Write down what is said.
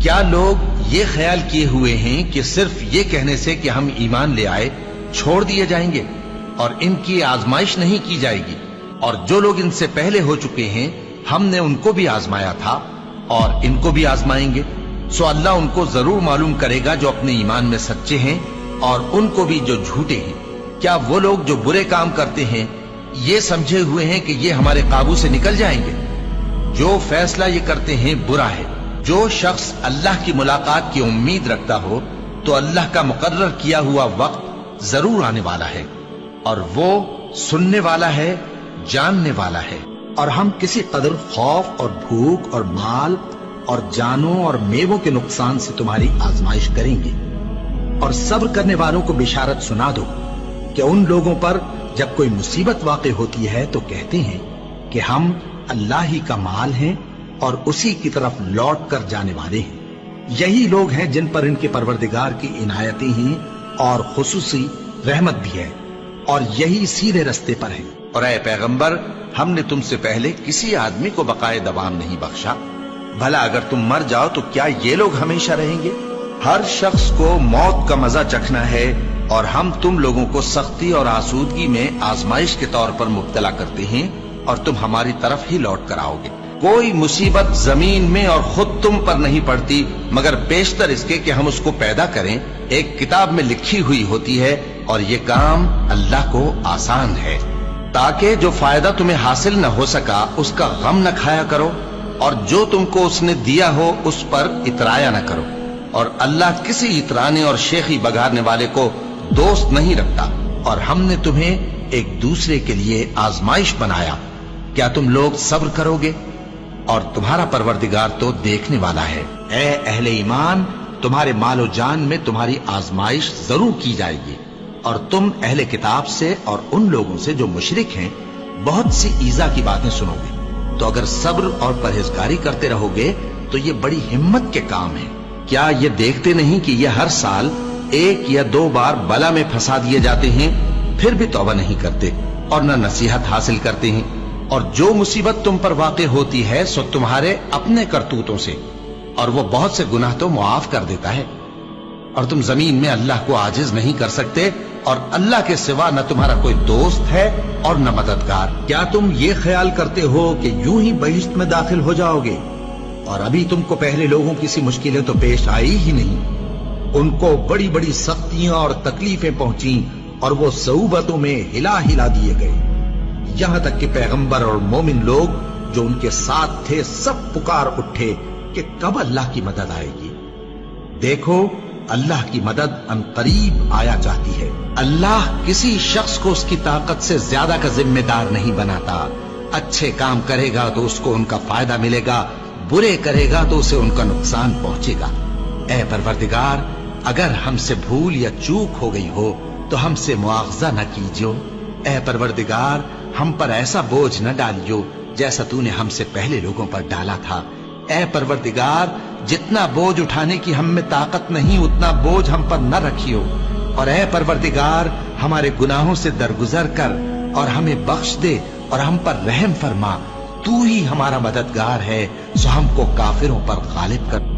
کیا لوگ یہ خیال کیے ہوئے ہیں کہ صرف یہ کہنے سے کہ ہم ایمان لے آئے چھوڑ دیے جائیں گے اور ان کی آزمائش نہیں کی جائے گی؟ اور جو لوگ ان سے پہلے ہو چکے ہیں ہم نے ان کو بھی آزمایا تھا اور ان کو بھی آزمائیں گے، سو اللہ ان کو ضرور معلوم کرے گا جو اپنے ایمان میں سچے ہیں اور ان کو بھی جو جھوٹے ہیں۔ کیا وہ لوگ جو برے کام کرتے ہیں یہ سمجھے ہوئے ہیں کہ یہ ہمارے قابو سے نکل جائیں گے؟ جو فیصلہ یہ کرتے ہیں برا ہے۔ جو شخص اللہ کی ملاقات کی امید رکھتا ہو تو اللہ کا مقرر کیا ہوا وقت ضرور آنے والا ہے، اور وہ سننے والا ہے، جاننے والا ہے۔ اور ہم کسی قدر خوف اور بھوک اور مال اور جانوں اور میووں کے نقصان سے تمہاری آزمائش کریں گے، اور صبر کرنے والوں کو بشارت سنا دو کہ ان لوگوں پر جب کوئی مصیبت واقع ہوتی ہے تو کہتے ہیں کہ ہم اللہ ہی کا مال ہیں اور اسی کی طرف لوٹ کر جانے والے ہیں۔ یہی لوگ ہیں جن پر ان کے پروردگار کی عنایتیں ہیں اور خصوصی رحمت بھی ہے، اور یہی سیدھے رستے پر ہیں۔ اور اے پیغمبر، ہم نے تم سے پہلے کسی آدمی کو بقائے دوام نہیں بخشا، بھلا اگر تم مر جاؤ تو کیا یہ لوگ ہمیشہ رہیں گے؟ ہر شخص کو موت کا مزہ چکھنا ہے، اور ہم تم لوگوں کو سختی اور آسودگی میں آزمائش کے طور پر مبتلا کرتے ہیں، اور تم ہماری طرف ہی لوٹ کر آؤ گے۔ کوئی مصیبت زمین میں اور خود تم پر نہیں پڑتی مگر بیشتر اس کے کہ ہم اس کو پیدا کریں ایک کتاب میں لکھی ہوئی ہوتی ہے، اور یہ کام اللہ کو آسان ہے، تاکہ جو فائدہ تمہیں حاصل نہ ہو سکا اس کا غم نہ کھایا کرو، اور جو تم کو اس نے دیا ہو اس پر اترایا نہ کرو۔ اور اللہ کسی اترانے اور شیخی بگارنے والے کو دوست نہیں رکھتا، اور ہم نے تمہیں ایک دوسرے کے لیے آزمائش بنایا، کیا تم لوگ صبر کرو گے؟ اور تمہارا پروردگار تو دیکھنے والا ہے۔ اے اہل ایمان، تمہارے مال و جان میں تمہاری آزمائش ضرور کی جائے گی، اور تم اہل کتاب سے اور ان لوگوں سے جو مشرک ہیں بہت سی ایذا کی باتیں سنو گے، تو اگر صبر اور پرہیزگاری کرتے رہو گے تو یہ بڑی ہمت کے کام ہے۔ کیا یہ دیکھتے نہیں کہ یہ ہر سال 1 یا 2 بار بلا میں پھنسا دیے جاتے ہیں، پھر بھی توبہ نہیں کرتے اور نہ نصیحت حاصل کرتے ہیں؟ اور جو مصیبت تم پر واقع ہوتی ہے سو تمہارے اپنے کرتوتوں سے، اور وہ بہت سے گناہ تو معاف کر دیتا ہے۔ اور تم زمین میں اللہ کو عاجز نہیں کر سکتے، اور اللہ کے سوا نہ تمہارا کوئی دوست ہے اور نہ مددگار۔ کیا تم یہ خیال کرتے ہو کہ یوں ہی بہشت میں داخل ہو جاؤ گے، اور ابھی تم کو پہلے لوگوں کی سی مشکلیں تو پیش آئی ہی نہیں؟ ان کو بڑی بڑی سختیاں اور تکلیفیں پہنچیں، اور وہ صعوبتوں میں ہلا ہلا دیے گئے، یہاں تک کہ پیغمبر اور مومن لوگ جو ان کے ساتھ تھے سب پکار اٹھے کہ کب اللہ کی مدد آئے گی۔ دیکھو، اللہ کی مدد ان قریب آیا چاہتی ہے۔ اللہ کسی شخص کو اس کی طاقت سے زیادہ کا ذمہ دار نہیں بناتا۔ اچھے کام کرے گا تو اس کو ان کا فائدہ ملے گا، برے کرے گا تو اسے ان کا نقصان پہنچے گا۔ اے پروردگار، اگر ہم سے بھول یا چوک ہو گئی ہو تو ہم سے مواخذہ نہ کیجو۔ اے پروردگار، ہم پر ایسا بوجھ نہ ڈالیو جیسا تو نے ہم سے پہلے لوگوں پر ڈالا تھا۔ اے پروردگار، جتنا بوجھ اٹھانے کی ہم میں طاقت نہیں اتنا بوجھ ہم پر نہ رکھیو، اور اے پروردگار، ہمارے گناہوں سے درگزر کر اور ہمیں بخش دے اور ہم پر رحم فرما۔ تو ہی ہمارا مددگار ہے، سو ہم کو کافروں پر غالب کر۔